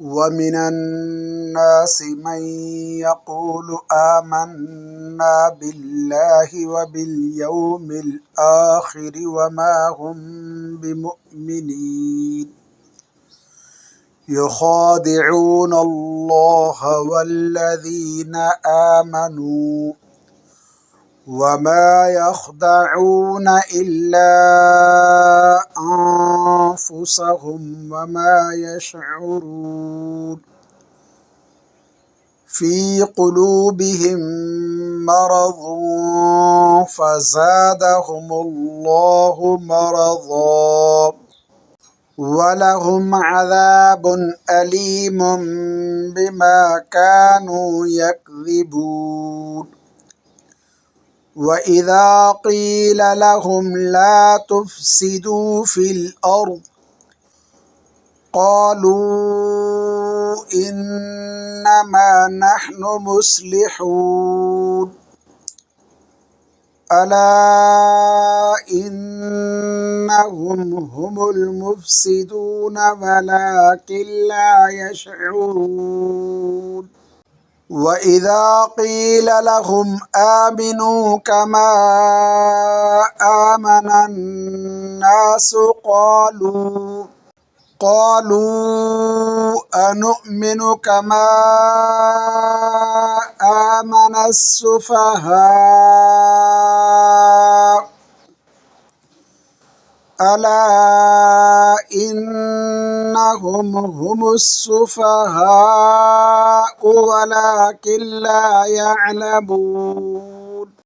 ومن الناس من يقول آمنا بالله وباليوم الآخر وما هم بمؤمنين يخادعون الله والذين آمنوا وما يخدعون إلا أنفسهم وما يشعرون في قلوبهم مرض فزادهم الله مرضا ولهم عذاب أليم بما كانوا يكذبون وإذا قيل لهم لا تفسدوا في الأرض قالوا إنما نحن مصلحون ألا إنهم هم المفسدون ولكن لا يشعرون وإذا قيل لهم آمنوا كما آمن الناس قالوا أنؤمن كما آمن السفهاء ألا إنهم هم السفهاء ولكن لا يعلمون